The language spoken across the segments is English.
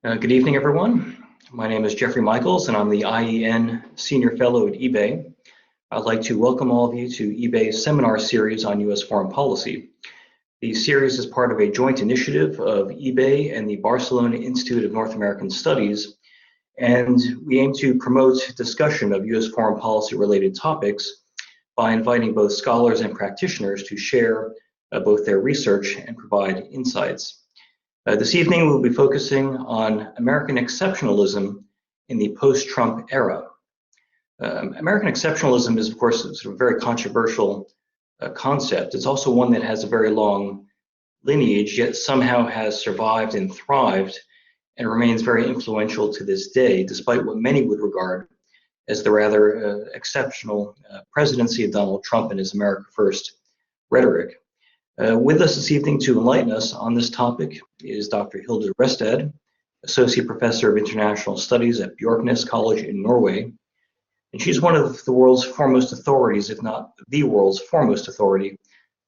Good evening, everyone. My name is Jeffrey Michaels, and I'm the IEN Senior Fellow at eBay. I'd like to welcome all of you to eBay's seminar series on U.S. foreign policy. The series is part of a joint initiative of eBay and the Barcelona Institute of North American Studies, and we aim to promote discussion of U.S. foreign policy related topics by inviting both scholars and practitioners to share both their research and provide insights. This evening, we'll be focusing on American exceptionalism in the post-Trump era. American exceptionalism is, of course, sort of a very controversial concept. It's also one that has a very long lineage, yet somehow has survived and thrived and remains very influential to this day, despite what many would regard as the rather exceptional presidency of Donald Trump and his America First rhetoric. With us this evening to enlighten us on this topic is Dr. Hilde Restad, Associate Professor of International Studies at Bjørknes College in Norway. And she's one of the world's foremost authorities, if not the world's foremost authority,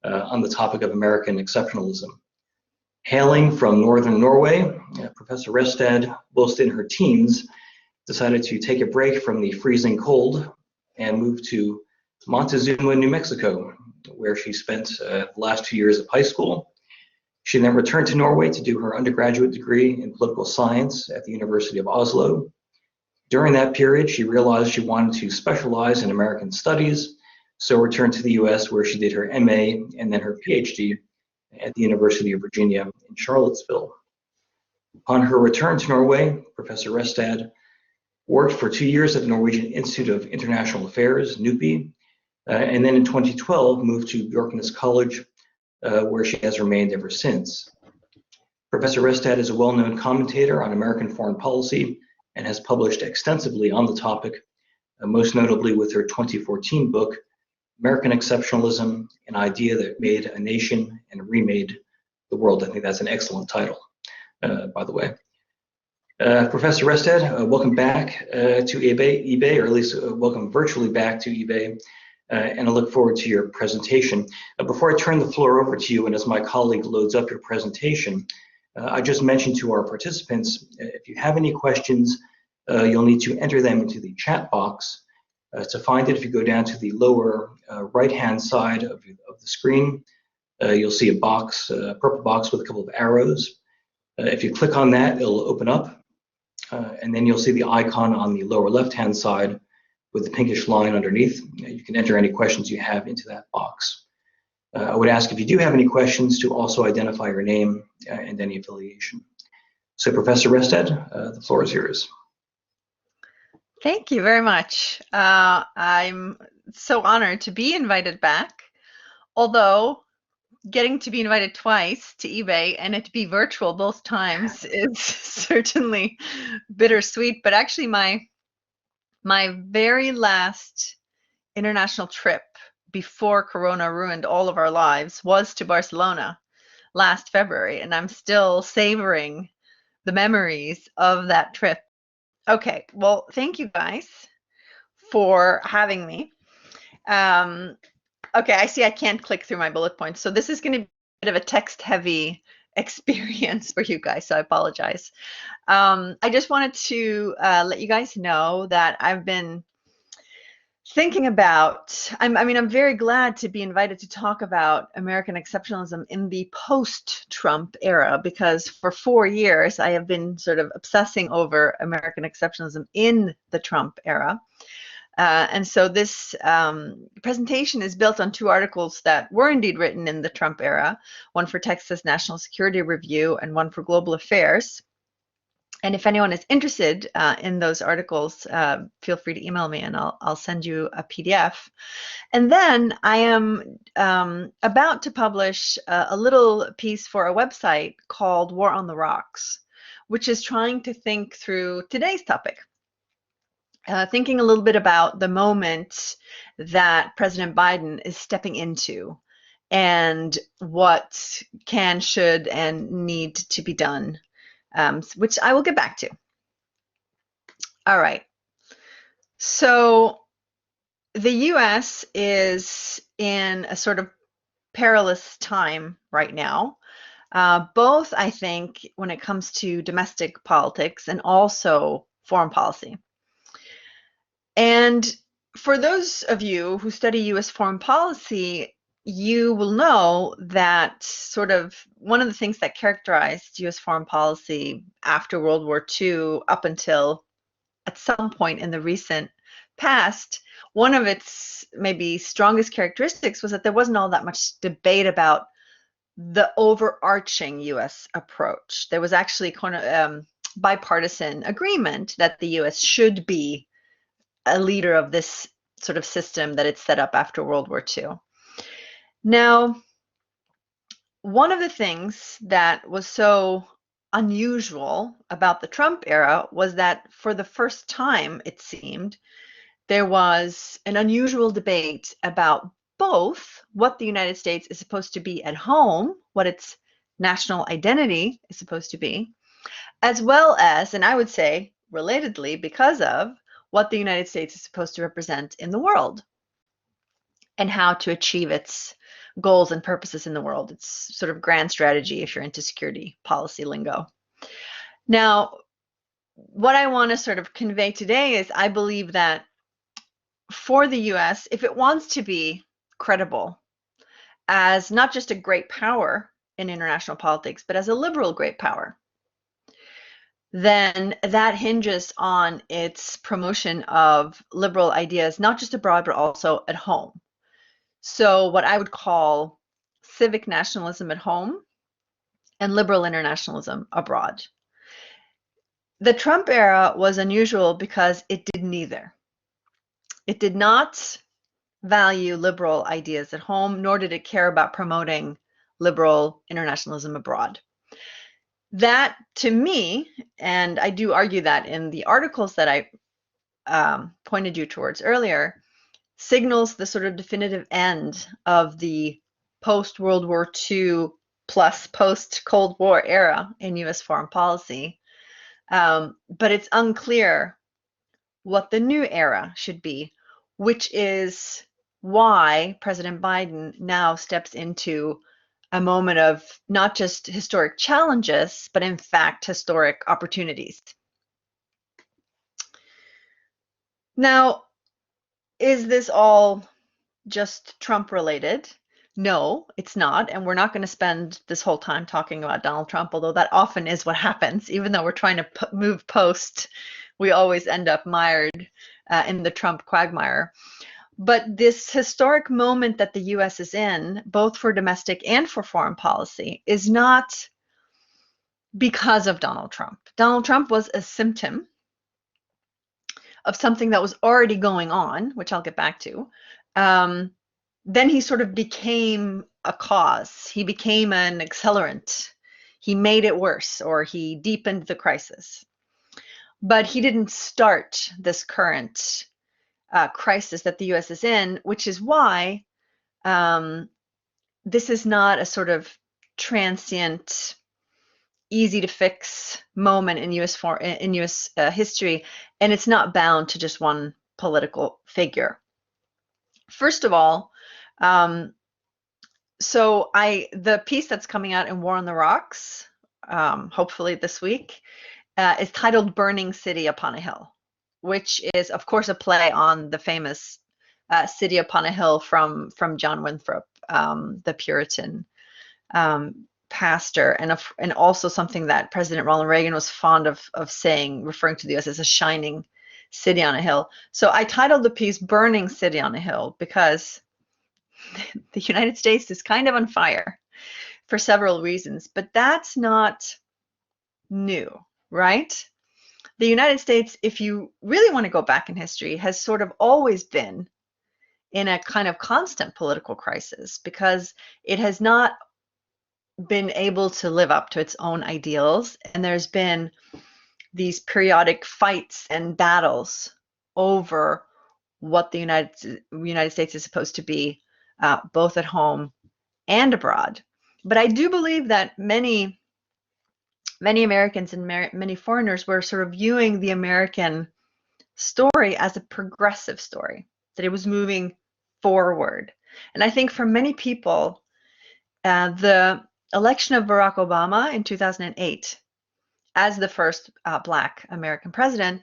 on the topic of American exceptionalism. Hailing from northern Norway, Professor Restad, whilst in her teens, decided to take a break from the freezing cold and move to Montezuma, New Mexico, where she spent the last 2 years of high school. She then returned to Norway to do her undergraduate degree in political science at the University of Oslo. During that period, she realized she wanted to specialize in American studies, so returned to the US, where she did her MA and then her PhD at the University of Virginia in Charlottesville. Upon her return to Norway, Professor Restad worked for 2 years at the Norwegian Institute of International Affairs, NUPI, and then in 2012 moved to Bjørknes College, where she has remained ever since. Professor Restad is a well-known commentator on American foreign policy and has published extensively on the topic, most notably with her 2014 book, American Exceptionalism, an Idea That Made a Nation and Remade the World. I think that's an excellent title, by the way. Professor Restad, welcome back to eBay, or at least welcome virtually back to eBay. And I look forward to your presentation. Before I turn the floor over to you, and as my colleague loads up your presentation, I just mentioned to our participants, if you have any questions, you'll need to enter them into the chat box. To find it, if you go down to the lower right-hand side of the screen, you'll see a box, a purple box with a couple of arrows. If you click on that, it'll open up, and then you'll see the icon on the lower left-hand side with the pinkish line underneath. You can enter any questions you have into that box. I would ask, if you do have any questions, to also identify your name and any affiliation. So Professor Restad, the floor is yours. Thank you very much. I'm so honored to be invited back, although getting to be invited twice to eBay and it to be virtual both times is certainly bittersweet. But actually my very last international trip before Corona ruined all of our lives was to Barcelona last February, and I'm still savoring the memories of that trip. Okay, well, thank you guys for having me. Okay, I see I can't click through my bullet points, so this is going to be a bit of a text-heavy experience for you guys, so I apologize. I just wanted to let you guys know that I've been thinking about, I'm very glad to be invited to talk about American exceptionalism in the post-Trump era, because for 4 years I have been sort of obsessing over American exceptionalism in the Trump era. And so this presentation is built on 2 articles that were indeed written in the Trump era, one for Texas National Security Review and one for Global Affairs. And if anyone is interested in those articles, feel free to email me and I'll send you a PDF. And then I am about to publish a little piece for a website called War on the Rocks, which is trying to think through today's topic. Thinking a little bit about the moment that President Biden is stepping into and what can, should, and need to be done, which I will get back to. All right. So the US is in a sort of perilous time right now. both, I think, when it comes to domestic politics and also foreign policy. And for those of you who study US foreign policy, you will know that sort of one of the things that characterized US foreign policy after World War II up until at some point in the recent past, one of its maybe strongest characteristics was that there wasn't all that much debate about the overarching US approach. There was actually kind of bipartisan agreement that the US should be a leader of this sort of system that it set up after World War II. Now, one of the things that was so unusual about the Trump era was that for the first time, it seemed, there was an unusual debate about both what the United States is supposed to be at home, what its national identity is supposed to be, as well as, and I would say relatedly, because of what the United States is supposed to represent in the world and how to achieve its goals and purposes in the world. It's sort of grand strategy if you're into security policy lingo. Now, what I want to sort of convey today is I believe that for the US, if it wants to be credible as not just a great power in international politics, but as a liberal great power, then that hinges on its promotion of liberal ideas, not just abroad, but also at home. So what I would call civic nationalism at home and liberal internationalism abroad. The Trump era was unusual because it did neither. It did not value liberal ideas at home, nor did it care about promoting liberal internationalism abroad. That, to me, and I do argue that in the articles that I pointed you towards earlier, signals the sort of definitive end of the post-World War II plus post-Cold War era in US foreign policy. But it's unclear what the new era should be, which is why President Biden now steps into a moment of not just historic challenges, but in fact, historic opportunities. Now, is this all just Trump related? No, it's not. And we're not going to spend this whole time talking about Donald Trump, although that often is what happens. Even though we're trying to move post, we always end up mired in the Trump quagmire. But this historic moment that the US is in, both for domestic and for foreign policy, is not because of Donald Trump. Donald Trump was a symptom of something that was already going on, which I'll get back to. Then he sort of became a cause. He became an accelerant. He made it worse, or he deepened the crisis. But he didn't start this current crisis that the US is in, which is why this is not a sort of transient, easy to fix moment in US history, and it's not bound to just one political figure. First of all, the piece that's coming out in War on the Rocks, hopefully this week, is titled "Burning City Upon a Hill," which is, of course, a play on the famous City Upon a Hill from John Winthrop, the Puritan pastor, and also something that President Ronald Reagan was fond of saying, referring to the US as a shining city on a hill. So I titled the piece "Burning City on a Hill" because the United States is kind of on fire for several reasons, but that's not new, right? The United States, if you really want to go back in history, has sort of always been in a kind of constant political crisis because it has not been able to live up to its own ideals, and there's been these periodic fights and battles over what the United States is supposed to be, both at home and abroad. But I do believe that many Americans and many foreigners were sort of viewing the American story as a progressive story, that it was moving forward. And I think for many people, the election of Barack Obama in 2008 as the first Black American president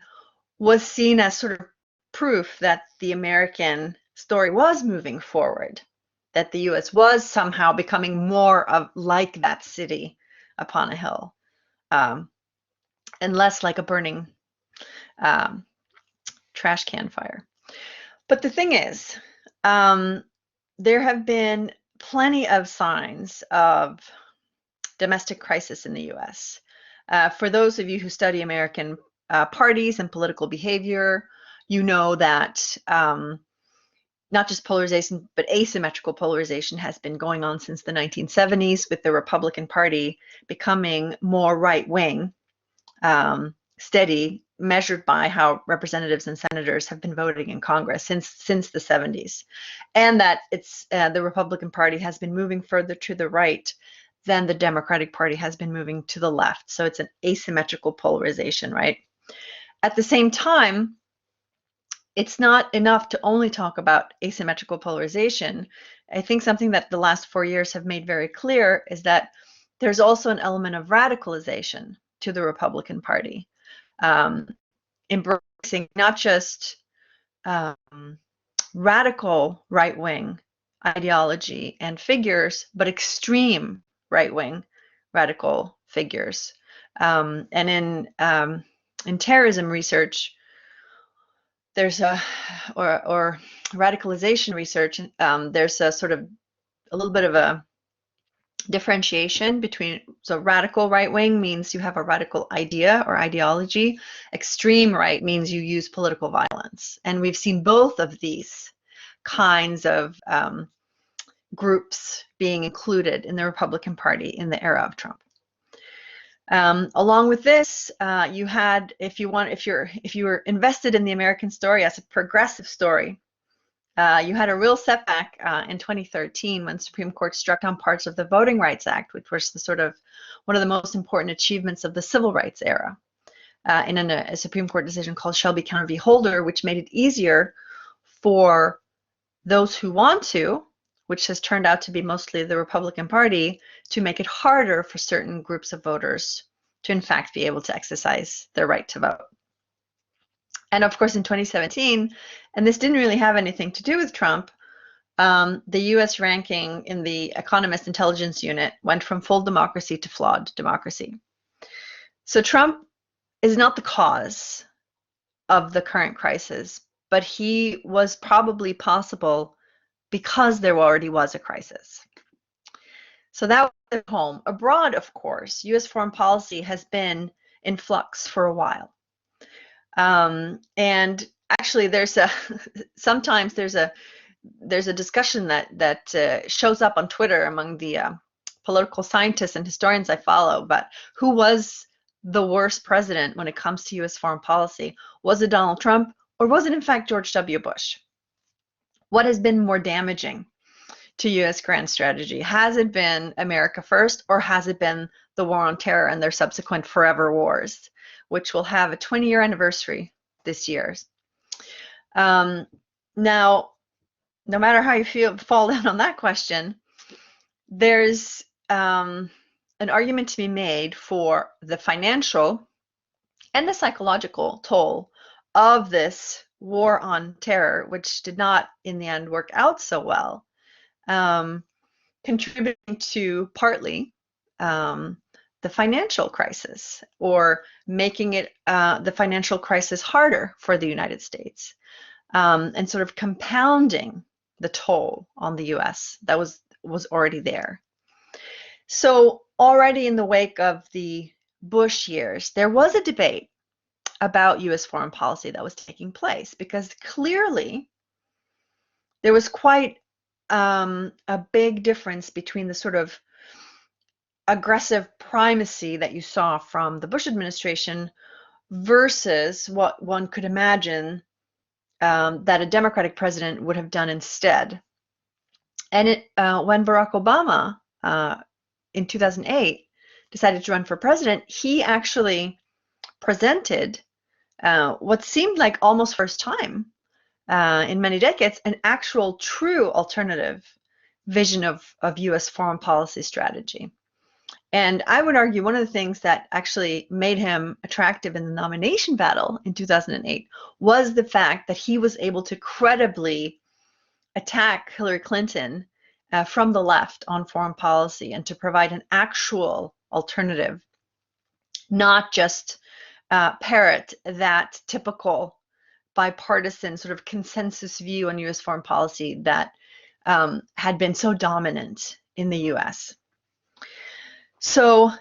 was seen as sort of proof that the American story was moving forward, that the US was somehow becoming more of like that city upon a hill, and less like a burning trash can fire. But the thing is, there have been plenty of signs of domestic crisis in the US. For those of you who study American parties and political behavior, you know that not just polarization, but asymmetrical polarization has been going on since the 1970s, with the Republican Party becoming more right-wing, steady, measured by how representatives and senators have been voting in Congress since the 70s, and that it's the Republican Party has been moving further to the right than the Democratic Party has been moving to the left. So it's an asymmetrical polarization, right? At the same time, it's not enough to only talk about asymmetrical polarization. I think something that the last 4 years have made very clear is that there's also an element of radicalization to the Republican Party, embracing not just radical right-wing ideology and figures, but extreme right-wing radical figures. And in terrorism research, there's or radicalization research, there's a sort of a little bit of a differentiation between, so radical right-wing means you have a radical idea or ideology. Extreme right means you use political violence. And we've seen both of these kinds of groups being included in the Republican Party in the era of Trump. Along with this, you had, if you were invested in the American story as a progressive story, you had a real setback in 2013 when Supreme Court struck down parts of the Voting Rights Act, which was the sort of one of the most important achievements of the civil rights era, in a Supreme Court decision called Shelby County v. Holder, which made it easier for those who want to, which has turned out to be mostly the Republican Party, to make it harder for certain groups of voters to in fact be able to exercise their right to vote. And of course in 2017, and this didn't really have anything to do with Trump, the US ranking in the Economist Intelligence Unit went from full democracy to flawed democracy. So Trump is not the cause of the current crisis, but he was probably possible because there already was a crisis. So that was at home. Abroad, of course, US foreign policy has been in flux for a while. And actually sometimes there's a discussion that shows up on Twitter among the political scientists and historians I follow, but who was the worst president when it comes to US foreign policy? Was it Donald Trump, or was it in fact George W. Bush? What has been more damaging to US grand strategy? Has it been America First, or has it been the war on terror and their subsequent forever wars, which will have a 20-year anniversary this year? Now, no matter how you fall down on that question, there's an argument to be made for the financial and the psychological toll of this war on terror, which did not in the end work out so well, contributing to partly the financial crisis, or making it the financial crisis harder for the United States, and sort of compounding the toll on the US that was already there. So already in the wake of the Bush years, there was a debate about US foreign policy that was taking place, because clearly there was quite a big difference between the sort of aggressive primacy that you saw from the Bush administration versus what one could imagine that a Democratic president would have done instead. And when Barack Obama in 2008 decided to run for president, he actually presented what seemed like almost first time in many decades, an actual true alternative vision of US foreign policy strategy. And I would argue one of the things that actually made him attractive in the nomination battle in 2008 was the fact that he was able to credibly attack Hillary Clinton from the left on foreign policy and to provide an actual alternative, not just parrot that typical bipartisan sort of consensus view on U.S. foreign policy that had been so dominant in the U.S. So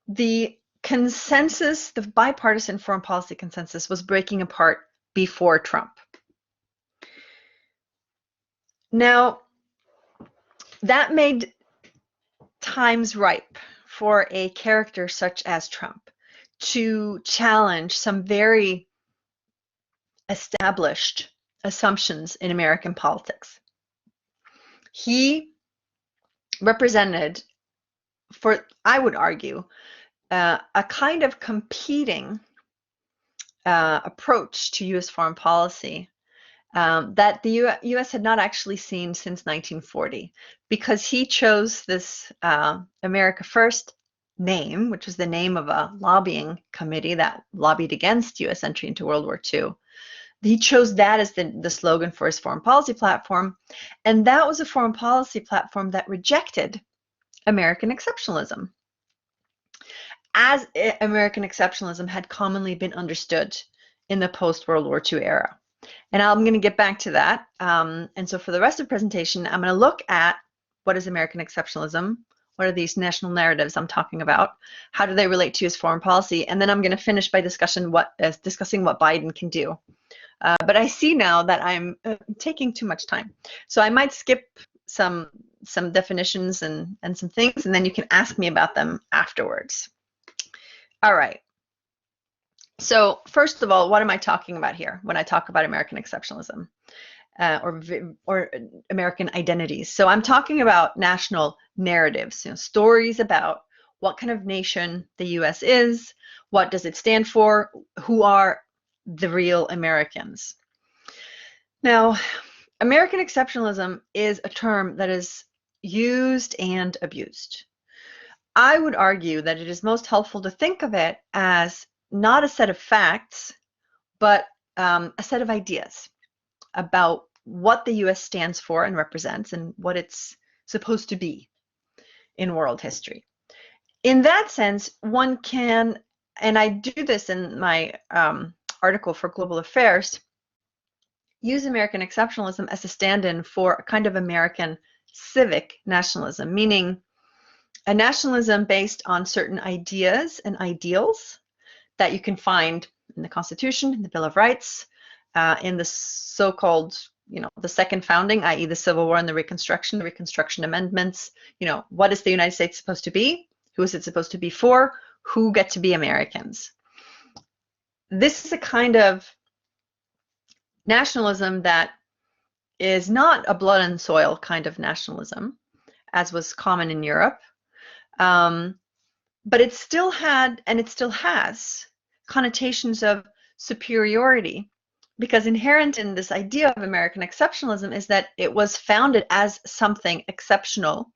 the consensus, the bipartisan foreign policy consensus, was breaking apart before Trump. Now, that made times ripe for a character such as Trump to challenge some very established assumptions in American politics. He represented, I would argue, a kind of competing approach to U.S. foreign policy that the U.S. had not actually seen since 1940, because he chose this America First name, which was the name of a lobbying committee that lobbied against U.S. entry into World War II. He chose that as the slogan for his foreign policy platform, and that was a foreign policy platform that rejected American exceptionalism, as American exceptionalism had commonly been understood in the post-World War II era. And I'm going to get back to that. And so for the rest of the presentation, I'm going to look at what is American exceptionalism, what are these national narratives I'm talking about, how do they relate to his foreign policy, and then I'm going to finish by discussing what Biden can do. But I see now that I'm taking too much time, so I might skip some definitions and some things, and then you can ask me about them afterwards. All right. So first of all, what am I talking about here when I talk about American exceptionalism or American identities? So I'm talking about national narratives, stories about what kind of nation the U.S. is, what does it stand for, who are the real Americans. Now, American exceptionalism is a term that is used and abused. I would argue that it is most helpful to think of it as not a set of facts, but a set of ideas about what the U.S. stands for and represents and what it's supposed to be in world history. In that sense, one can, and I do this in my article for Global Affairs, use American exceptionalism as a stand-in for a kind of American civic nationalism, meaning a nationalism based on certain ideas and ideals that you can find in the Constitution, in the Bill of Rights, in the so-called, the second founding, i.e. the Civil War and the Reconstruction Amendments. What is the United States supposed to be? Who is it supposed to be for? Who get to be Americans? This is a kind of nationalism that is not a blood and soil kind of nationalism, as was common in Europe. But it still had, and it still has, connotations of superiority, because inherent in this idea of American exceptionalism is that it was founded as something exceptional,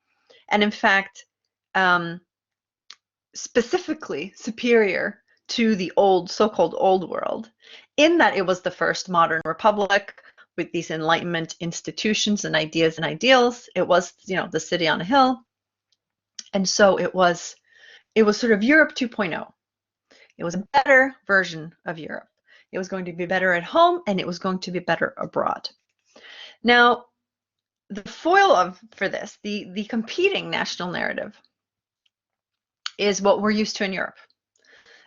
and in fact, specifically superior to the old, so-called old world, in that it was the first modern republic with these Enlightenment institutions and ideas and ideals. It was, the city on a hill, and so it was sort of Europe 2.0. It was a better version of Europe. It was going to be better at home, and it was going to be better abroad. Now, the foil for this, the competing national narrative, is what we're used to in Europe.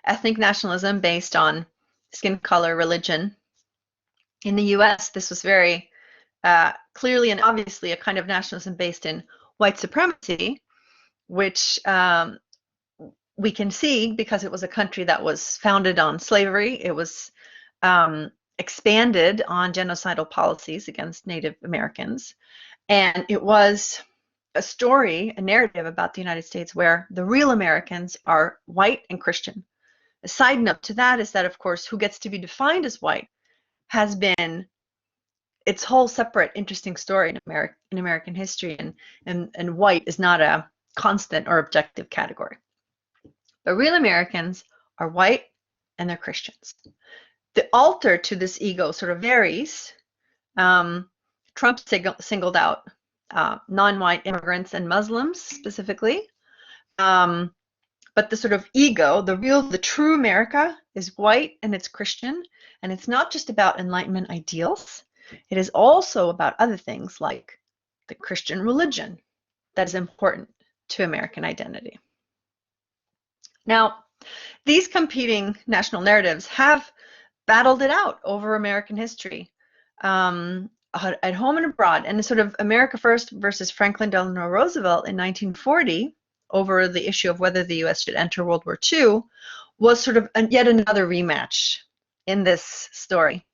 Ethnic nationalism based on skin color, religion. In the US, this was very clearly and obviously a kind of nationalism based in white supremacy, which we can see because it was a country that was founded on slavery. It was expanded on genocidal policies against Native Americans. And it was a story, a narrative about the United States where the real Americans are white and Christian. A side note to that is that, of course, who gets to be defined as white has been its whole separate interesting story in American history, and white is not a constant or objective category. But real Americans are white and they're Christians. The altar to this ego sort of varies. Trump singled out non-white immigrants and Muslims specifically. But the sort of ego, the true America is white and it's Christian. And it's not just about Enlightenment ideals. It is also about other things like the Christian religion that is important to American identity. Now, these competing national narratives have battled it out over American history, at home and abroad. And sort of America First versus Franklin Delano Roosevelt in 1940 over the issue of whether the US should enter World War II was sort of yet another rematch in this story.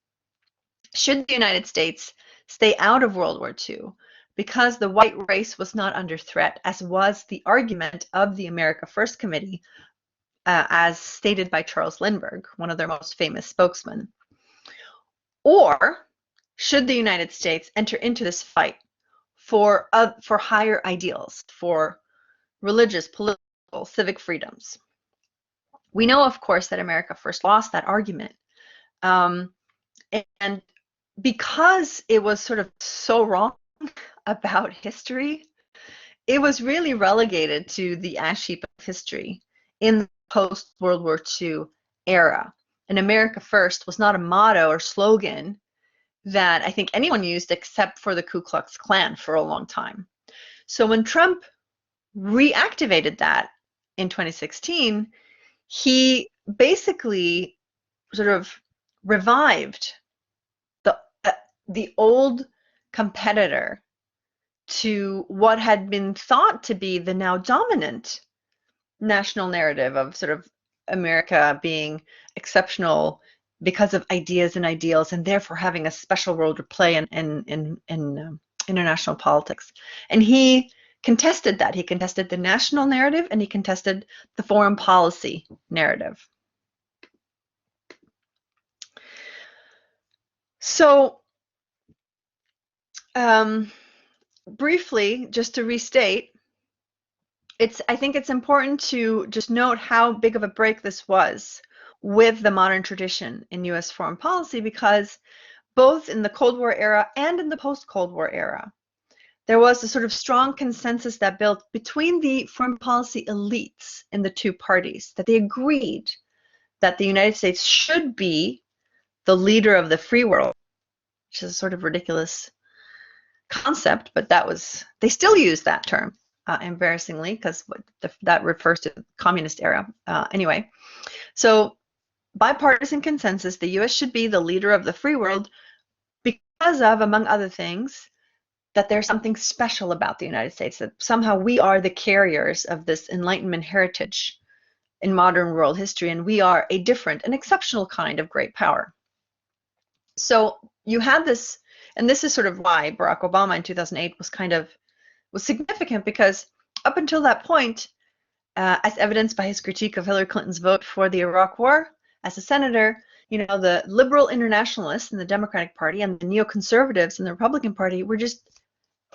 Should the United States stay out of World War II because the white race was not under threat, as was the argument of the America First Committee, as stated by Charles Lindbergh, one of their most famous spokesmen? Or should the United States enter into this fight for higher ideals, for religious, political, civic freedoms? We know, of course, that America First lost that argument. And because it was sort of so wrong about history, it was really relegated to the ash heap of history in the post-World War II era. And America First was not a motto or slogan that I think anyone used except for the Ku Klux Klan for a long time. So when Trump reactivated that in 2016, he basically sort of revived the old competitor to what had been thought to be the now dominant national narrative of sort of America being exceptional because of ideas and ideals, and therefore having a special role to play in international politics. And he contested that. He contested the national narrative, and he contested the foreign policy narrative. So, briefly, just to restate, I think it's important to just note how big of a break this was with the modern tradition in US foreign policy, because both in the Cold War era and in the post-Cold War era, there was a sort of strong consensus that built between the foreign policy elites in the two parties, that they agreed that the United States should be the leader of the free world, which is a sort of ridiculous concept, but they still use that term, embarrassingly, because that refers to the communist era. Anyway, so bipartisan consensus, the US should be the leader of the free world because of, among other things, that there's something special about the United States, that somehow we are the carriers of this Enlightenment heritage in modern world history, and we are a different, an exceptional kind of great power. So you had this, and this is sort of why Barack Obama in 2008 was significant, because up until that point, as evidenced by his critique of Hillary Clinton's vote for the Iraq War as a senator, you know, the liberal internationalists in the Democratic Party and the neoconservatives in the Republican Party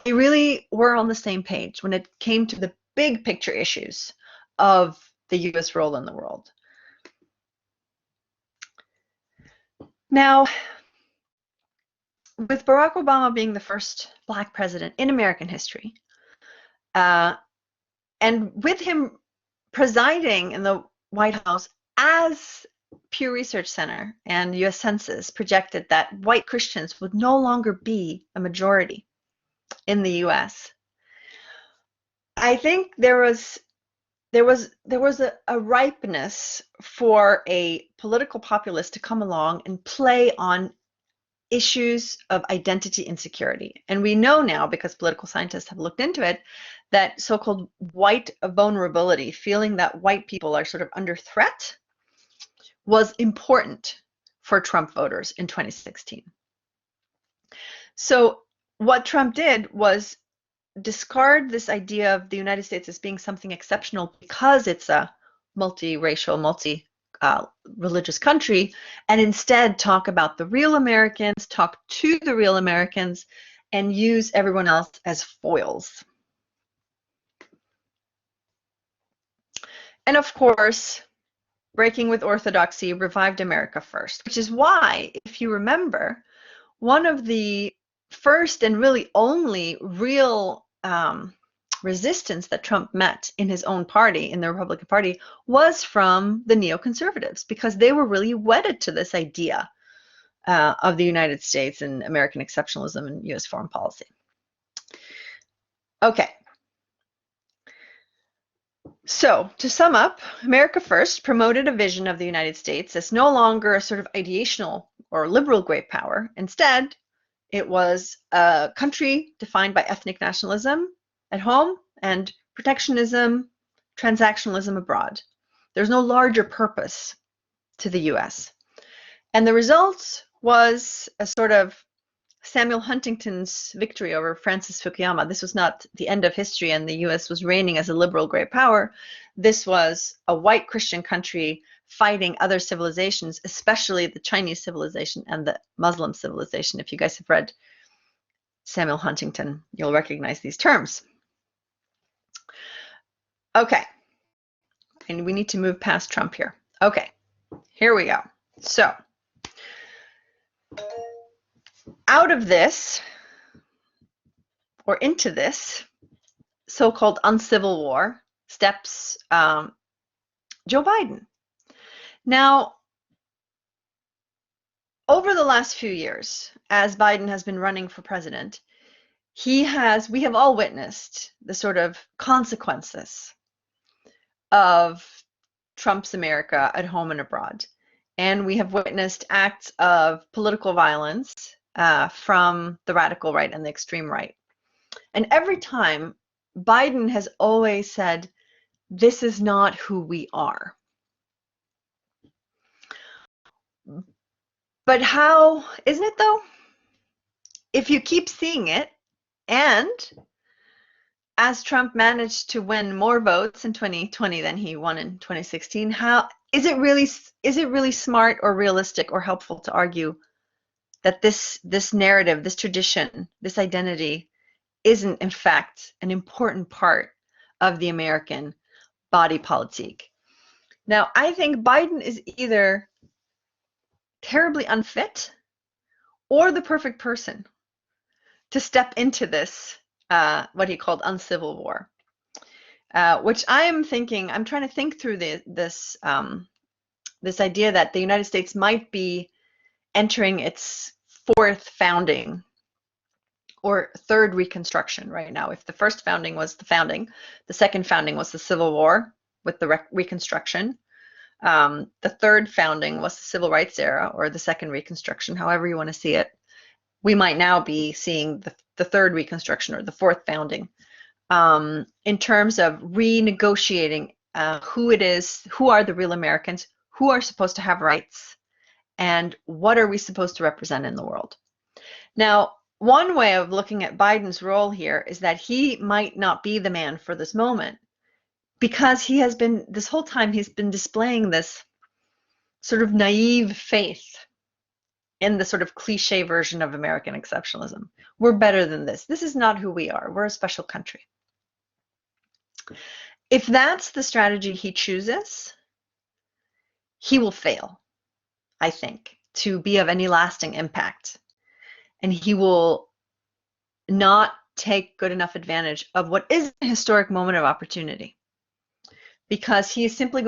they really were on the same page when it came to the big picture issues of the US role in the world. Now, with Barack Obama being the first Black president in American history, and with him presiding in the White House as Pew Research Center and US Census projected that white Christians would no longer be a majority in the US, I think there was a ripeness for a political populist to come along and play on issues of identity insecurity. And we know now, because political scientists have looked into it, that so-called white vulnerability, feeling that white people are sort of under threat, was important for Trump voters in 2016. So what Trump did was discard this idea of the United States as being something exceptional because it's a multiracial, multi-religious country, and instead talk about the real Americans, talk to the real Americans, and use everyone else as foils. And of course, breaking with orthodoxy revived America first, which is why, if you remember, one of the first and really only real resistance that Trump met in his own party, in the Republican Party, was from the neoconservatives, because they were really wedded to this idea of the United States and American exceptionalism and US foreign policy. Okay. So, to sum up, America First promoted a vision of the United States as no longer a sort of ideational or liberal great power. Instead, it was a country defined by ethnic nationalism at home and protectionism, transactionalism abroad. There's no larger purpose to the US. And the result was a sort of Samuel Huntington's victory over Francis Fukuyama. This was not the end of history and the US was reigning as a liberal great power. This was a white Christian country fighting other civilizations, especially the Chinese civilization and the Muslim civilization. If you guys have read Samuel Huntington, you'll recognize these terms. Okay, and we need to move past Trump here. Okay, here we go. So, out of this, or into this so-called uncivil war, steps Joe Biden. Now, over the last few years, as Biden has been running for president, we have all witnessed the sort of consequences of Trump's America at home and abroad. And we have witnessed acts of political violence from the radical right and the extreme right. And every time, Biden has always said, this is not who we are. But how, isn't it though? If you keep seeing it, and as Trump managed to win more votes in 2020 than he won in 2016, how is it really smart or realistic or helpful to argue that this narrative, this tradition, this identity isn't in fact an important part of the American body politic? Now, I think Biden is either terribly unfit or the perfect person to step into this, what he called uncivil war, which I'm trying to think through this idea that the United States might be entering its fourth founding or third reconstruction right now. If the first founding was the founding, the second founding was the Civil War with the Reconstruction. The third founding was the Civil Rights era, or the second Reconstruction, however you want to see it. We might now be seeing the third Reconstruction or the fourth founding in terms of renegotiating who are the real Americans, who are supposed to have rights, and what are we supposed to represent in the world. Now, one way of looking at Biden's role here is that he might not be the man for this moment, because he has been, this whole time, he's been displaying this sort of naive faith in the sort of cliche version of American exceptionalism. We're better than this. This is not who we are. We're a special country. If that's the strategy he chooses, he will fail, I think, to be of any lasting impact. And he will not take good enough advantage of what is a historic moment of opportunity. Because he is simply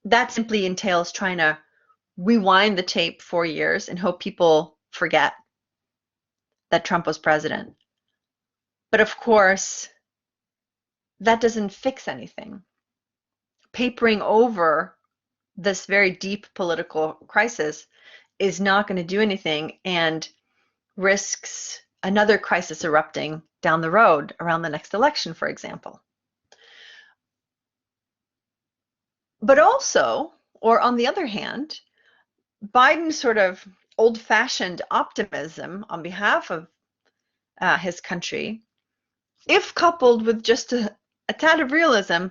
that simply entails trying to rewind the tape 4 years and hope people forget that Trump was president. But of course, that doesn't fix anything. Papering over this very deep political crisis is not going to do anything and risks another crisis erupting down the road around the next election, for example. But also, or on the other hand, Biden's sort of old-fashioned optimism on behalf of his country, if coupled with just a tad of realism,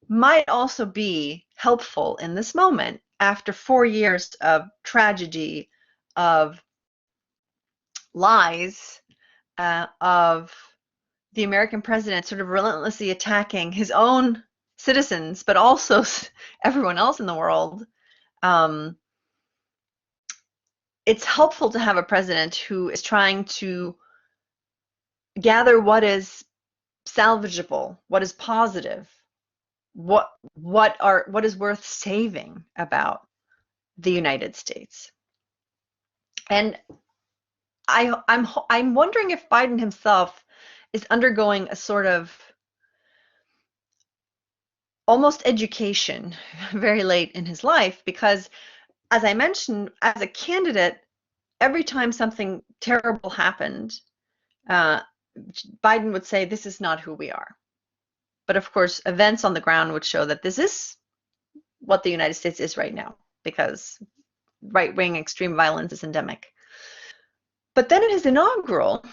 might also be helpful in this moment after 4 years of tragedy, of lies, of the American president sort of relentlessly attacking his own citizens, but also everyone else in the world, it's helpful to have a president who is trying to gather what is salvageable, what is positive, what is worth saving about the United States. And I'm wondering if Biden himself is undergoing a sort of almost education very late in his life, because as I mentioned, as a candidate, every time something terrible happened, Biden would say, this is not who we are. But of course, events on the ground would show that this is what the United States is right now, because right-wing extreme violence is endemic. But then in his inaugural,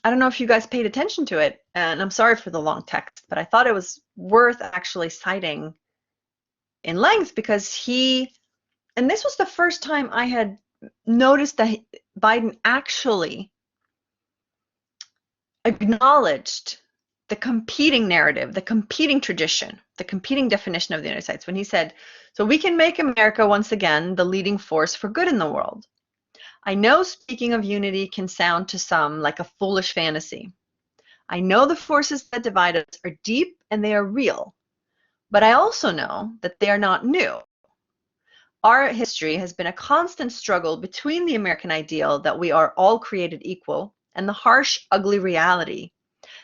I don't know if you guys paid attention to it, and I'm sorry for the long text, but I thought it was worth actually citing in length, because and this was the first time I had noticed that Biden actually acknowledged the competing narrative, the competing tradition, the competing definition of the United States, when he said, so we can make America once again the leading force for good in the world. I know speaking of unity can sound to some like a foolish fantasy. I know the forces that divide us are deep and they are real, but I also know that they are not new. Our history has been a constant struggle between the American ideal that we are all created equal and the harsh, ugly reality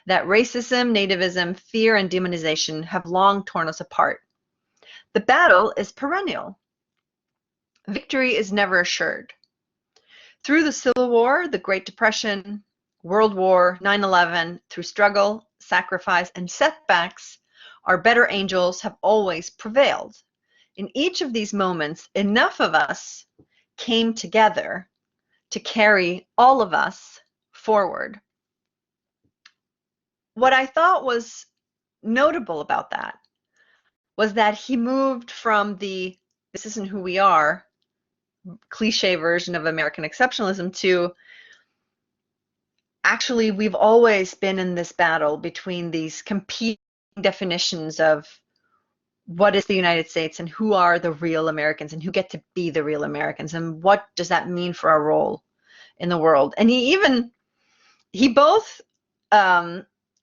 that racism, nativism, fear, and demonization have long torn us apart. The battle is perennial. Victory is never assured. Through the Civil War, the Great Depression, World War, 9/11, through struggle, sacrifice, and setbacks, our better angels have always prevailed. In each of these moments, enough of us came together to carry all of us forward. What I thought was notable about that was that he moved from the "this isn't who we are" cliche version of American exceptionalism to actually we've always been in this battle between these competing definitions of what is the United States and who are the real Americans and who get to be the real Americans and what does that mean for our role in the world. And he both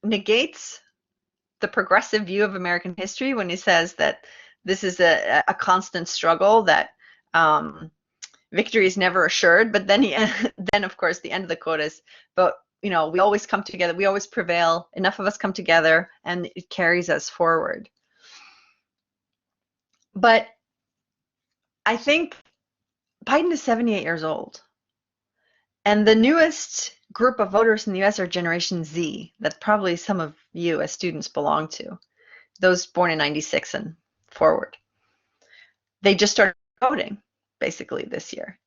negates the progressive view of American history when he says that this is a constant struggle, that victory is never assured. But then then of course the end of the quote is, but we always come together, we always prevail, enough of us come together, and it carries us forward. But I think Biden is 78 years old, and the newest group of voters in the US are Generation Z, that probably some of you as students belong to, those born in 96 and forward. They just started voting basically this year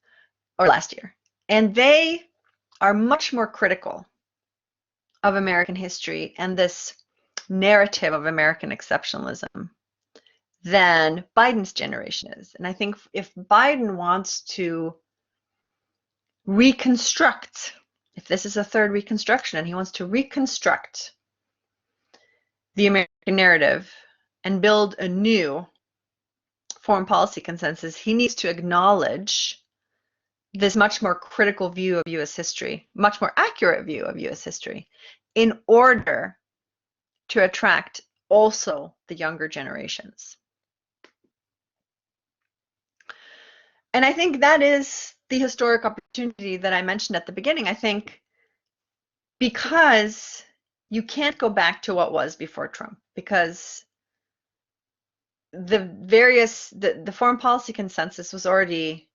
or last year, and they are much more critical of American history and this narrative of American exceptionalism than Biden's generation is. And I think if Biden wants to reconstruct, if this is a third reconstruction and he wants to reconstruct the American narrative and build a new foreign policy consensus, he needs to acknowledge this much more critical view of US history, much more accurate view of US history, in order to attract also the younger generations. And I think that is the historic opportunity that I mentioned at the beginning. I think because you can't go back to what was before Trump, because the foreign policy consensus was already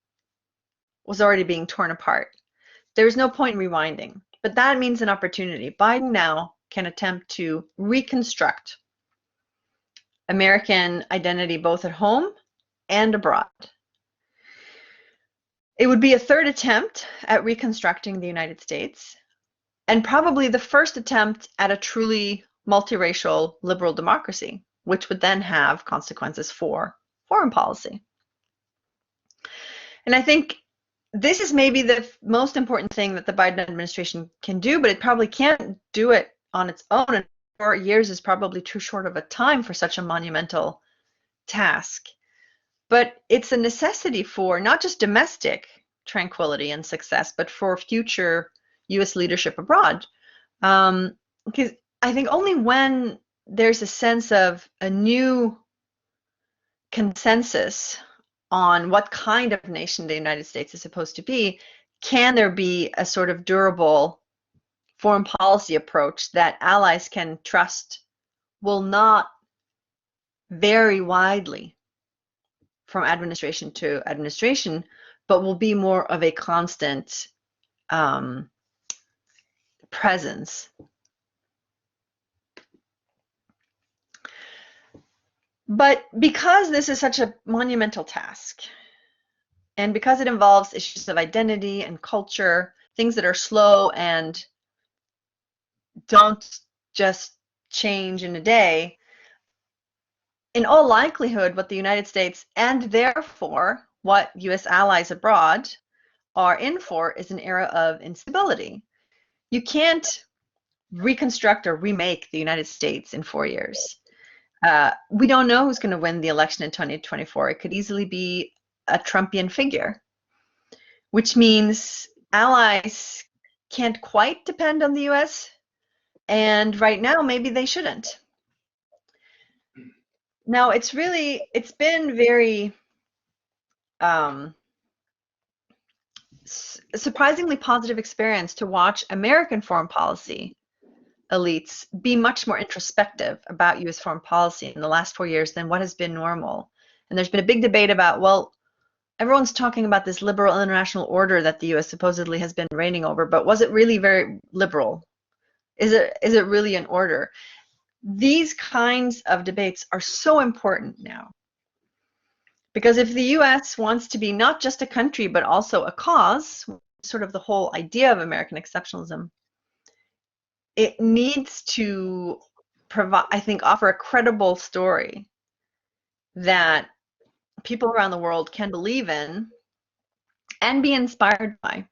being torn apart. There's no point in rewinding, but that means an opportunity. Biden now can attempt to reconstruct American identity both at home and abroad. It would be a third attempt at reconstructing the United States, and probably the first attempt at a truly multiracial liberal democracy, which would then have consequences for foreign policy. And I think this is maybe the most important thing that the Biden administration can do, but it probably can't do it on its own. years is probably too short of a time for such a monumental task. But it's a necessity for not just domestic tranquility and success, but for future U.S. leadership abroad. Because I think only when there's a sense of a new consensus on what kind of nation the United States is supposed to be, can there be a sort of durable foreign policy approach that allies can trust will not vary widely from administration to administration, but will be more of a constant presence. But because this is such a monumental task, and because it involves issues of identity and culture, things that are slow and don't just change in a day, in all likelihood, what the United States and therefore what US allies abroad are in for is an era of instability. You can't reconstruct or remake the United States in 4 years. We don't know who's going to win the election in 2024. It could easily be a Trumpian figure, which means allies can't quite depend on the US, and right now maybe they shouldn't. Now it's been very surprisingly positive experience to watch American foreign policy elites be much more introspective about US foreign policy in the last 4 years than what has been normal. And there's been a big debate about, well, everyone's talking about this liberal international order that the US supposedly has been reigning over, but was it really very liberal? Is it really an order? These kinds of debates are so important now. Because if the US wants to be not just a country, but also a cause, sort of the whole idea of American exceptionalism, it needs to provide, I think, offer a credible story that people around the world can believe in and be inspired by,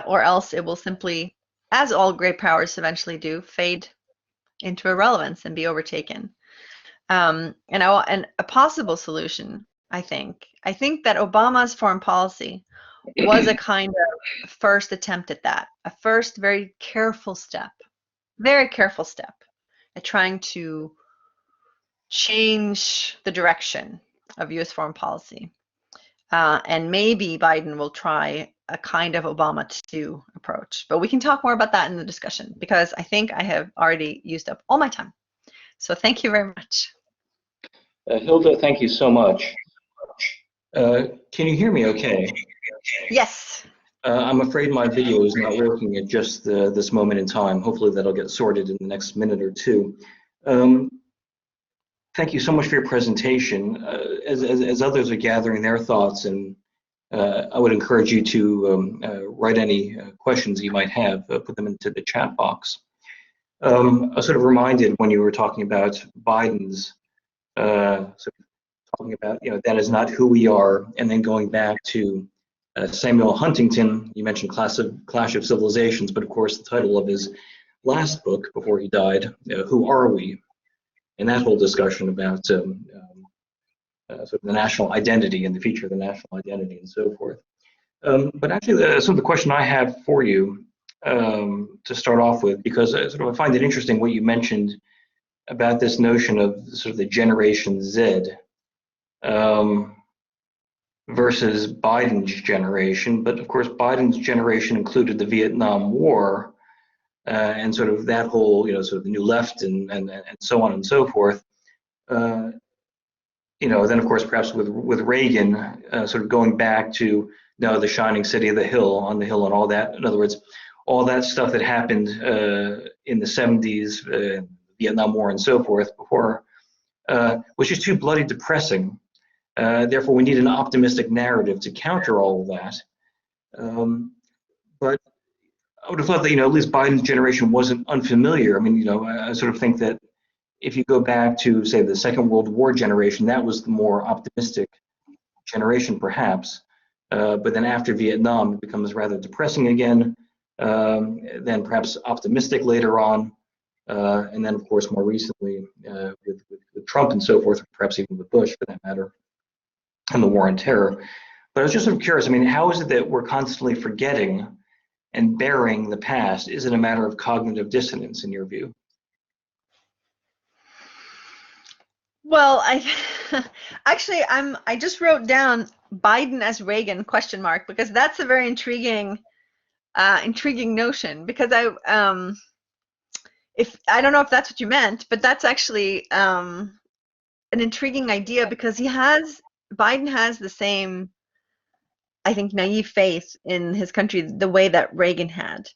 or else it will simply, as all great powers eventually do, fade into irrelevance and be overtaken. And a possible solution, I think that Obama's foreign policy was a kind of first attempt at that, a first very careful step at trying to change the direction of US foreign policy. And maybe Biden will try a kind of Obama 2 approach. But we can talk more about that in the discussion, because I think I have already used up all my time. So thank you very much. Hilde, thank you so much. Can you hear me okay? Yes. I'm afraid my video is not working at just this moment in time. Hopefully that'll get sorted in the next minute or two. Thank you so much for your presentation. As others are gathering their thoughts, and I would encourage you to write any questions you might have, put them into the chat box. I was sort of reminded when you were talking about Biden's, sort of talking about, that is not who we are, and then going back to Samuel Huntington. You mentioned Clash of Civilizations, but of course the title of his last book before he died, Who Are We? And that whole discussion about sort of the national identity and the future of the national identity and so forth. But actually, the question I have for you to start off with, because I find it interesting what you mentioned about this notion of sort of the Generation Z versus Biden's generation. But of course, Biden's generation included the Vietnam War and sort of that whole, sort of the New Left and so on and so forth. Then of course, perhaps with Reagan, sort of going back to the shining city of the hill, on the hill, and all that. In other words, all that stuff that happened in the 70s, Vietnam War and so forth before, was just too bloody depressing. Therefore, we need an optimistic narrative to counter all of that. But I would have thought that, at least Biden's generation wasn't unfamiliar. I mean, I sort of think that if you go back to, say, the Second World War generation, that was the more optimistic generation, perhaps. But then after Vietnam, it becomes rather depressing again. Then perhaps optimistic later on. and then, of course, more recently with Trump and so forth, perhaps even with Bush, for that matter, and the war on terror. But I was just sort of curious, I mean, how is it that we're constantly forgetting and burying the past? Is it a matter of cognitive dissonance, in your view? Well, actually I just wrote down Biden as Reagan question mark, because that's a very intriguing notion, because if I don't know if that's what you meant, but that's actually an intriguing idea, because Biden has the same, I think, naive faith in his country the way that Reagan had.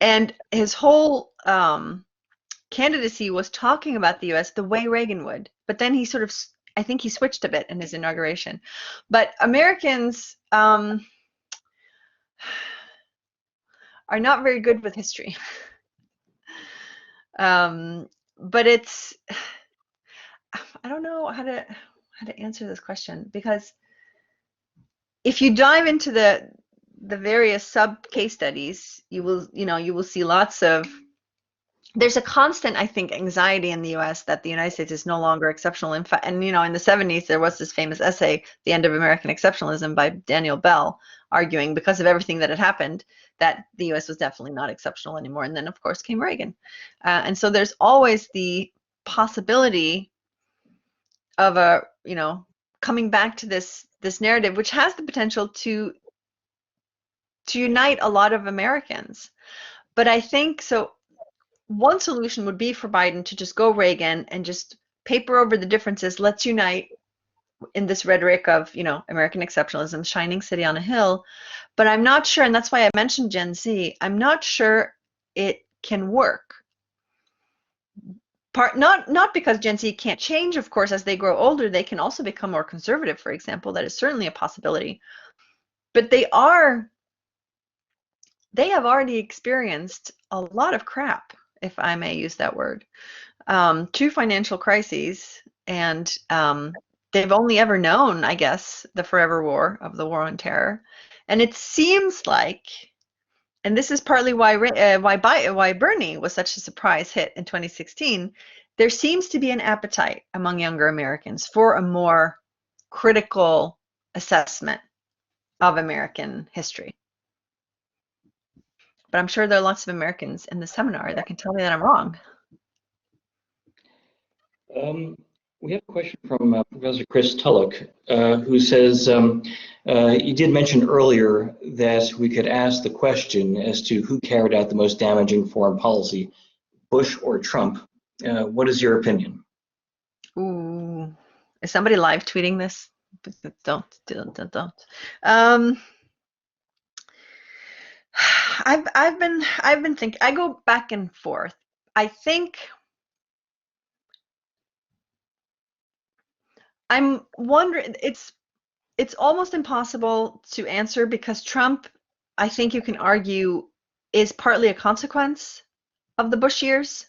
And his whole candidacy was talking about the US the way Reagan would. But then I think he switched a bit in his inauguration. But Americans are not very good with history. But I don't know how to answer this question, because if you dive into the various sub case studies, you will see there's a constant, I think, anxiety in the US that the United States is no longer exceptional. In fact, and in the 70s, there was this famous essay, The End of American Exceptionalism, by Daniel Bell, arguing, because of everything that had happened, that the US was definitely not exceptional anymore. And then, of course, came Reagan. And so there's always the possibility of coming back to this narrative, which has the potential to unite a lot of Americans. But I think so. One solution would be for Biden to just go Reagan and just paper over the differences. Let's unite in this rhetoric of, American exceptionalism, shining city on a hill. But I'm not sure, and that's why I mentioned Gen Z, I'm not sure it can work. Not because Gen Z can't change, of course, as they grow older, they can also become more conservative, for example. That is certainly a possibility. But they have already experienced a lot of crap, if I may use that word, 2 financial crises, and they've only ever known, I guess, the forever war of the war on terror. And it seems like, and this is partly why Bernie was such a surprise hit in 2016, there seems to be an appetite among younger Americans for a more critical assessment of American history. But I'm sure there are lots of Americans in the seminar that can tell me that I'm wrong. We have a question from Professor Chris Tulloch, who says, you did mention earlier that we could ask the question as to who carried out the most damaging foreign policy, Bush or Trump. What is your opinion? Ooh, is somebody live tweeting this? Don't. I've been thinking. I go back and forth. I think I'm wondering. It's almost impossible to answer, because Trump, I think you can argue, is partly a consequence of the Bush years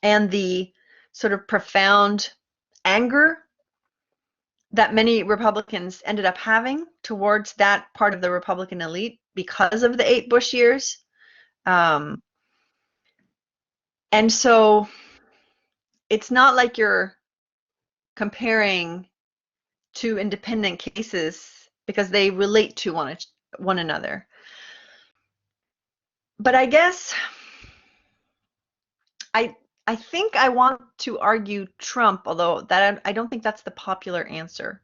and the sort of profound anger that many Republicans ended up having towards that part of the Republican elite because of the 8 Bush years. And so it's not like you're comparing 2 independent cases, because they relate to one another. But I guess I think I want to argue Trump, although that I don't think that's the popular answer.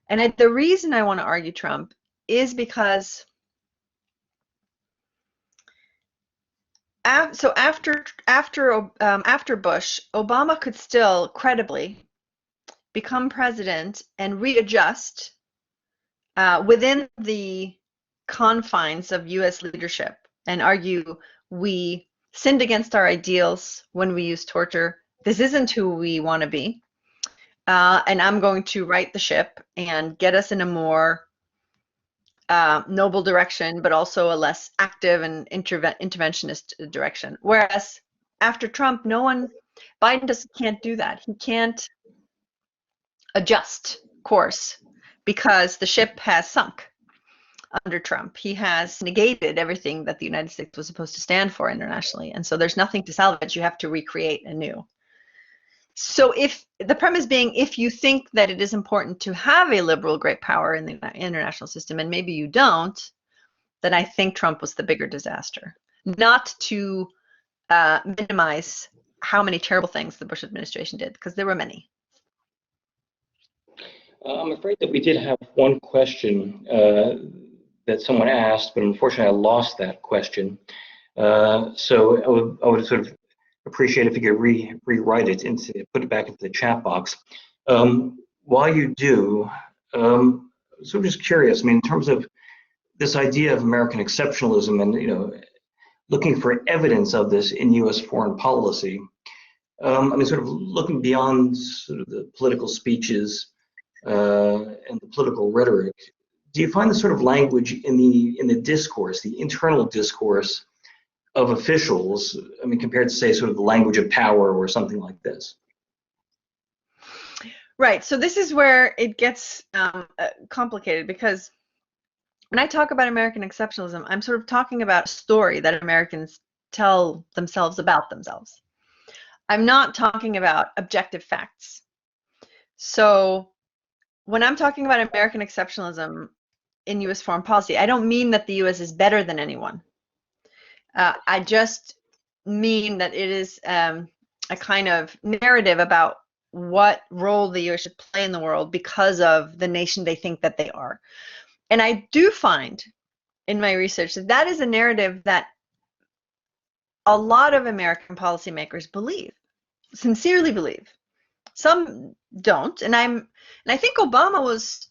And the reason I want to argue Trump is because after Bush, Obama could still credibly become president and readjust within the confines of U.S. leadership and argue we sinned against our ideals when we used torture. This isn't who we want to be. And I'm going to right the ship and get us in a more noble direction, but also a less active and interventionist direction. Whereas after Trump, Biden can't do that. He can't adjust course because the ship has sunk. under Trump. He has negated everything that the United States was supposed to stand for internationally. And so there's nothing to salvage. You have to recreate anew. So if the premise being, if you think that it is important to have a liberal great power in the international system, and maybe you don't, then I think Trump was the bigger disaster. Not to minimize how many terrible things the Bush administration did, because there were many. I'm afraid that we did have one question that someone asked, but unfortunately I lost that question. So I would sort of appreciate if you could rewrite it put it back into the chat box. While you do, so I'm just curious. I mean, in terms of this idea of American exceptionalism, and looking for evidence of this in U.S. foreign policy. I mean, sort of looking beyond sort of the political speeches and the political rhetoric. Do you find the sort of language in the discourse, the internal discourse of officials, I mean, compared to, say, sort of the language of power or something like this? Right. So this is where it gets complicated, because when I talk about American exceptionalism, I'm sort of talking about a story that Americans tell themselves about themselves. I'm not talking about objective facts. So when I'm talking about American exceptionalism in U.S. foreign policy, I don't mean that the U.S. is better than anyone. I just mean that it is a kind of narrative about what role the U.S. should play in the world because of the nation they think that they are. And I do find in my research that that is a narrative that a lot of American policymakers believe, sincerely believe. Some don't, and I think Obama was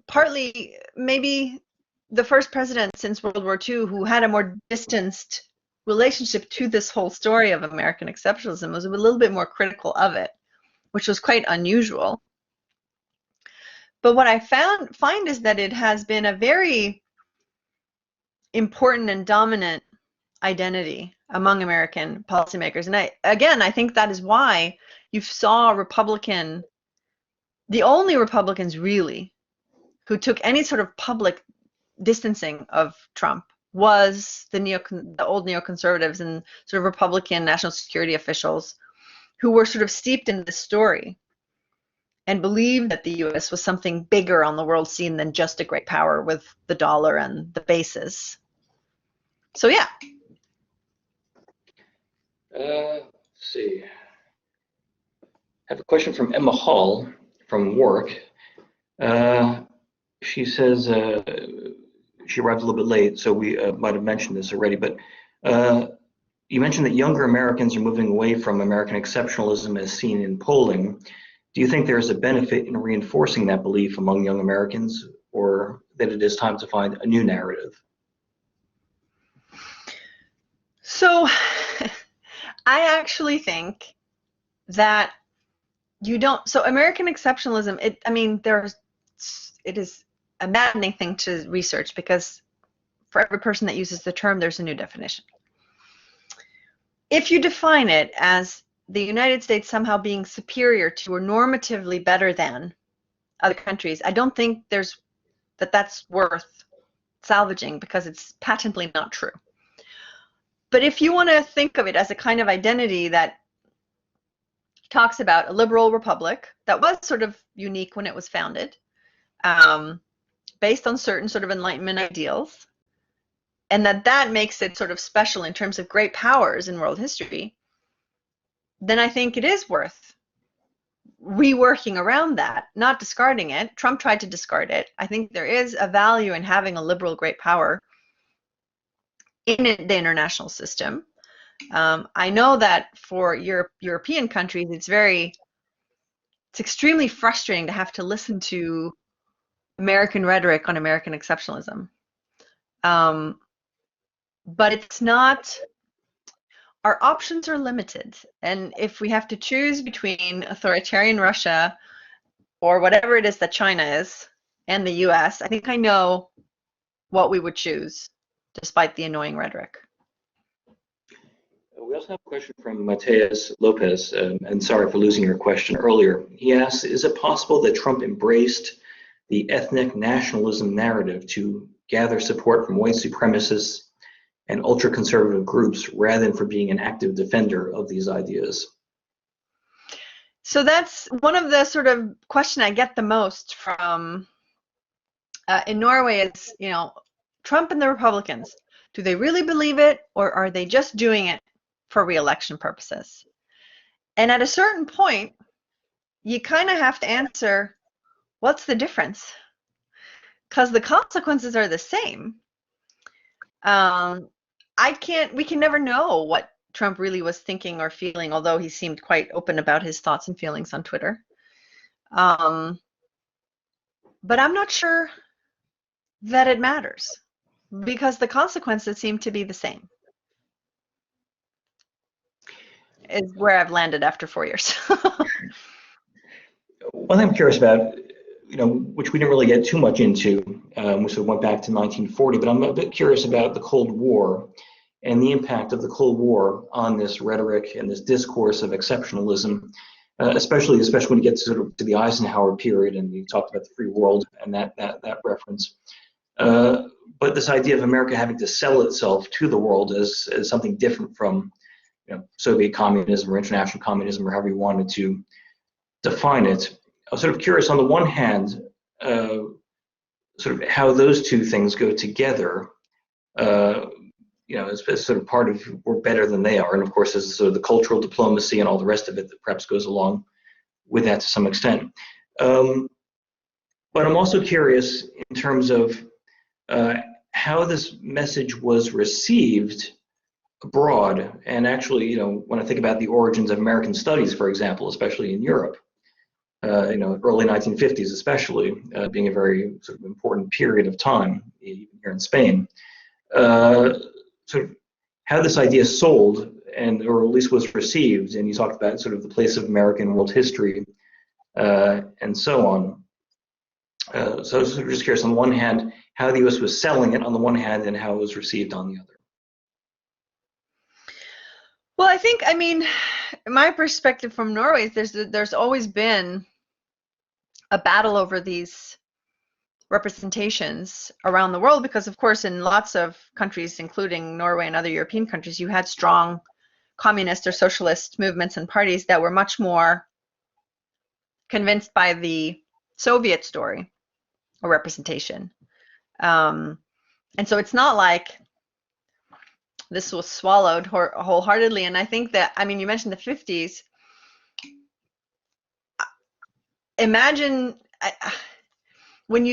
partly maybe the first president since World War II who had a more distanced relationship to this whole story of American exceptionalism, was a little bit more critical of it, which was quite unusual. But what I find is that it has been a very important and dominant identity among American policymakers. And I think that is why you saw the only Republicans really who took any sort of public distancing of Trump was the old neoconservatives and sort of Republican national security officials who were sort of steeped in this story and believed that the U.S. was something bigger on the world scene than just a great power with the dollar and the bases. So yeah. Let's see. I have a question from Emma Hall from Warwick. She says she arrived a little bit late, so we might have mentioned this already, but you mentioned that younger Americans are moving away from American exceptionalism as seen in polling. Do you think there is a benefit in reinforcing that belief among young Americans, or that it is time to find a new narrative? So I actually think that you don't. So American exceptionalism, it is a maddening thing to research, because for every person that uses the term, there's a new definition. If you define it as the United States somehow being superior to or normatively better than other countries, I don't think that's worth salvaging, because it's patently not true. But if you want to think of it as a kind of identity that talks about a liberal republic that was sort of unique when it was founded, based on certain sort of Enlightenment ideals, and that makes it sort of special in terms of great powers in world history, then I think it is worth reworking around that, not discarding it. Trump tried to discard it. I think there is a value in having a liberal great power in the international system. I know that for European countries, it's extremely frustrating to have to listen to American rhetoric on American exceptionalism. But it's not, our options are limited. And if we have to choose between authoritarian Russia or whatever it is that China is and the US, I think I know what we would choose, despite the annoying rhetoric. We also have a question from Mateus Lopez, and sorry for losing your question earlier. He asks, is it possible that Trump embraced the ethnic nationalism narrative to gather support from white supremacists and ultra-conservative groups rather than for being an active defender of these ideas? So that's one of the sort of question I get the most from in Norway is, Trump and the Republicans, do they really believe it, or are they just doing it for re-election purposes? And at a certain point, you kind of have to answer, what's the difference? Because the consequences are the same. We can never know what Trump really was thinking or feeling, although he seemed quite open about his thoughts and feelings on Twitter. But I'm not sure that it matters, because the consequences seem to be the same, is where I've landed after 4 years. One thing I'm curious about, which we didn't really get too much into, we sort of went back to 1940, but I'm a bit curious about the Cold War and the impact of the Cold War on this rhetoric and this discourse of exceptionalism, especially when you get to the Eisenhower period, and you talked about the free world and that reference. But this idea of America having to sell itself to the world as something different from Soviet communism or international communism, or however you wanted to define it. I was sort of curious, on the one hand, sort of how those two things go together. As sort of part of we're better than they are, and of course there's sort of the cultural diplomacy and all the rest of it that perhaps goes along with that to some extent. But I'm also curious in terms of how this message was received abroad, and actually, when I think about the origins of American studies, for example, especially in Europe, early 1950s, especially being a very sort of important period of time, even here in Spain. Sort of how this idea sold, or at least was received, and you talked about sort of the place of America in world history, and so on. So I was sort of just curious, on the one hand, how the U.S. was selling it on the one hand, and how it was received on the other. Well, I mean, my perspective from Norway is there's always been a battle over these representations around the world, because of course in lots of countries, including Norway and other European countries, you had strong communist or socialist movements and parties that were much more convinced by the Soviet story or representation. And so it's not like this was swallowed wholeheartedly. And I think that, I mean, you mentioned the 50s. Imagine when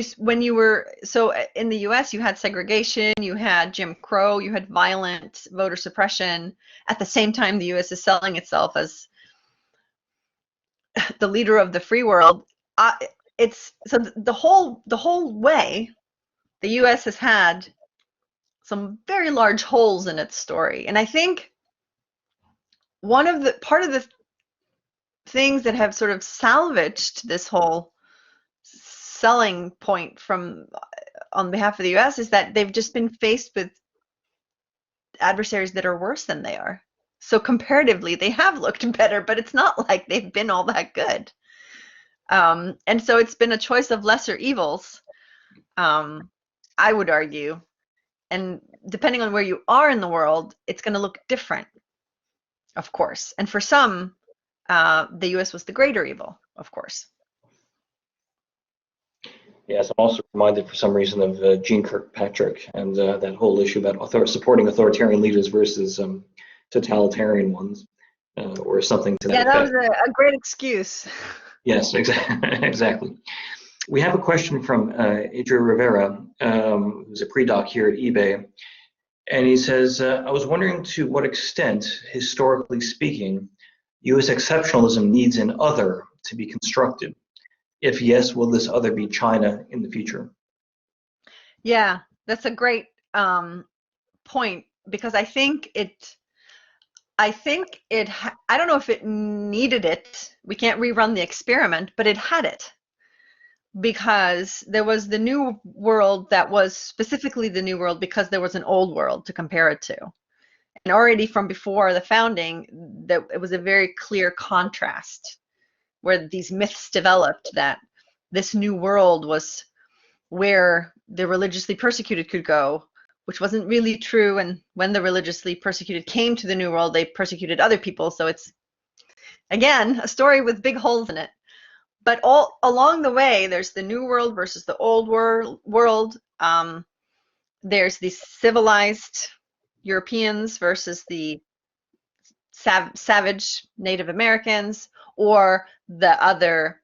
you were, so in the US, you had segregation, you had Jim Crow, you had violent voter suppression. At the same time, the US is selling itself as the leader of the free world. It's so the whole way the US has had some very large holes in its story. And I think part of the things that have sort of salvaged this whole selling point on behalf of the US is that they've just been faced with adversaries that are worse than they are. So comparatively, they have looked better, but it's not like they've been all that good. And so it's been a choice of lesser evils, I would argue. And depending on where you are in the world, it's going to look different, of course. And for some, the US was the greater evil, of course. Yes, I'm also reminded for some reason of Jeane Kirkpatrick and that whole issue about supporting authoritarian leaders versus totalitarian ones, or something to that effect. Yeah, that was a great excuse. Yes, exactly. We have a question from Adria Rivera, who's a pre-doc here at eBay, and he says, I was wondering to what extent, historically speaking, U.S. exceptionalism needs an other to be constructed. If yes, will this other be China in the future? Yeah, that's a great point, because I don't know if it needed it. We can't rerun the experiment, but it had it. Because there was the new world that was specifically the new world because there was an old world to compare it to. And already from before the founding, it was a very clear contrast where these myths developed that this new world was where the religiously persecuted could go, which wasn't really true. And when the religiously persecuted came to the new world, they persecuted other people. So it's, again, a story with big holes in it. But all along the way, there's the new world versus the old world. There's the civilized Europeans versus the savage Native Americans, or the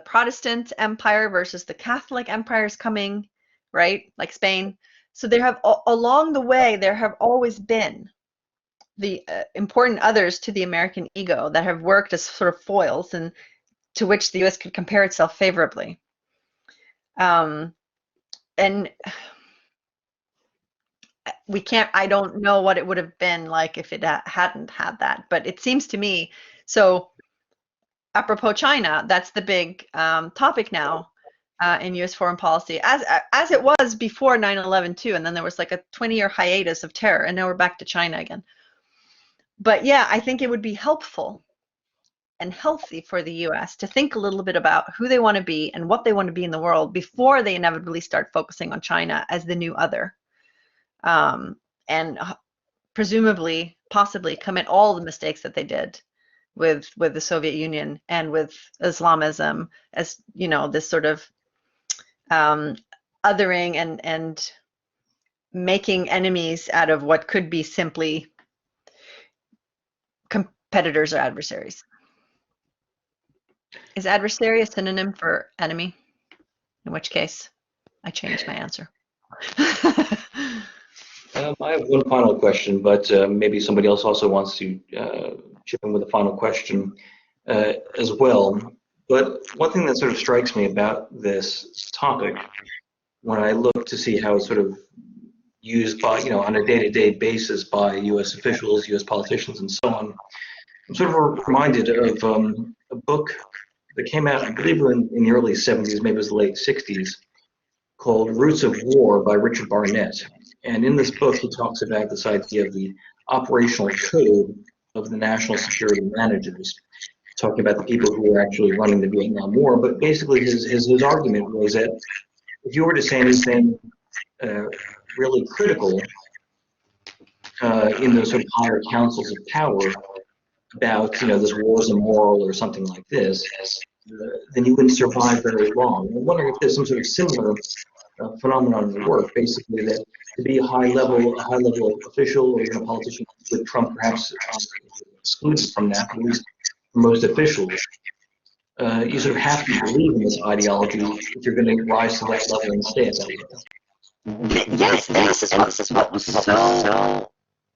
Protestant Empire versus the Catholic empires coming, right? Like Spain. So there have, along the way, there have always been the important others to the American ego that have worked as sort of foils, and to which the U.S. could compare itself favorably. And we can't, I don't know what it would have been like if it hadn't had that, but it seems to me, so apropos China, that's the big topic now in U.S. foreign policy, as it was before 9/11 too, and then there was like a 20-year hiatus of terror, and now we're back to China again. But yeah, I think it would be helpful and healthy for the U.S. to think a little bit about who they want to be and what they want to be in the world before they inevitably start focusing on China as the new other. And presumably, possibly commit all the mistakes that they did with the Soviet Union and with Islamism, as you know, this sort of othering and making enemies out of what could be simply competitors or adversaries. Is adversary a synonym for enemy? In which case, I changed my answer. I have one final question, but maybe somebody else also wants to chip in with a final question as well. But one thing that sort of strikes me about this topic, when I look to see how it's sort of used by, on a day-to-day basis by U.S. officials, U.S. politicians, and so on, I'm sort of reminded of a book that came out, I believe, in the early 70s, maybe it was the late 60s, called Roots of War by Richard Barnett. And in this book, he talks about this idea of the operational code of the national security managers, talking about the people who were actually running the Vietnam War. But basically, his argument was that if you were to say anything really critical in those sort of higher councils of power about, this war is immoral or something like this, then you wouldn't survive very long. I'm wondering if there's some sort of similar phenomenon in the work, basically that to be a high level official or even a politician, with Trump perhaps excluded from that, at least for most officials, you sort of have to believe in this ideology if you're going to rise to that level and stay at that level. Yes, this is what was so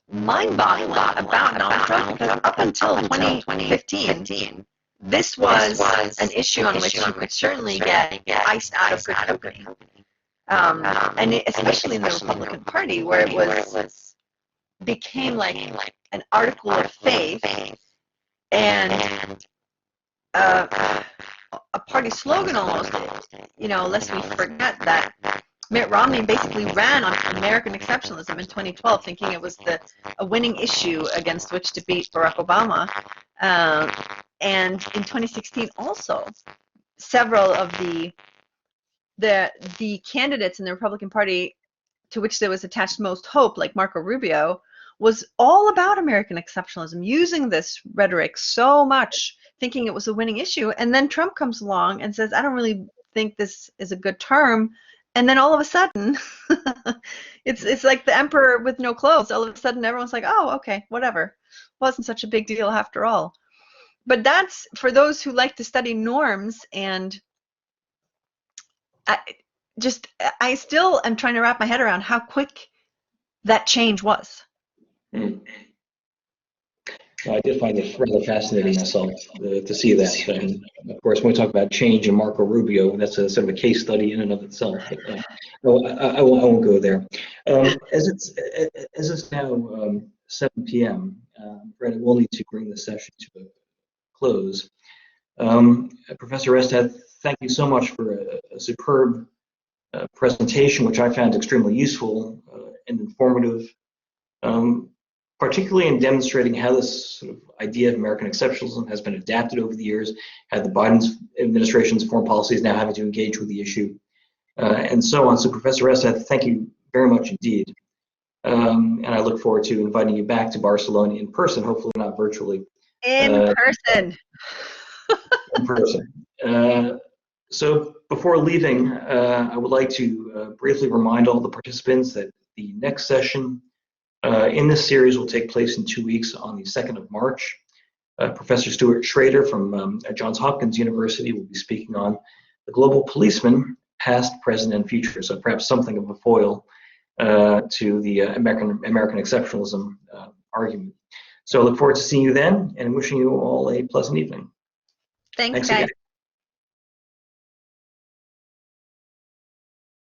mind-boggling about Donald Trump, because up until 2015, this was an issue on which you could certainly get iced out of good company. And especially in the Republican Party, where it was became like an article of faith and a party slogan almost, lest we forget that Mitt Romney basically ran on American exceptionalism in 2012, thinking it was a winning issue against which to beat Barack Obama. And in 2016 also, several of the candidates in the Republican Party to which there was attached most hope, like Marco Rubio, was all about American exceptionalism, using this rhetoric so much, thinking it was a winning issue. And then Trump comes along and says, I don't really think this is a good term. And then all of a sudden, it's like the emperor with no clothes. All of a sudden, everyone's like, oh, okay, whatever. Wasn't such a big deal after all. But that's for those who like to study norms, and I still am trying to wrap my head around how quick that change was. I did find it rather fascinating myself to see that. And of course, when we talk about change in Marco Rubio, that's a sort of a case study in and of itself. But I won't go there. As it's now 7 p.m., Brandon, we'll need to bring the session to a close. Professor Restad, thank you so much for a superb presentation, which I found extremely useful and informative. particularly in demonstrating how this sort of idea of American exceptionalism has been adapted over the years, how the Biden administration's foreign policy is now having to engage with the issue, and so on. So Professor Restad, thank you very much indeed. And I look forward to inviting you back to Barcelona in person, hopefully not virtually. In person. In person. So before leaving, I would like to briefly remind all the participants that the next session in this series will take place in 2 weeks on the 2nd of March. Professor Stuart Schrader from Johns Hopkins University will be speaking on the global policeman, past, present, and future. So perhaps something of a foil to the American exceptionalism argument. So I look forward to seeing you then and wishing you all a pleasant evening. Thanks Again.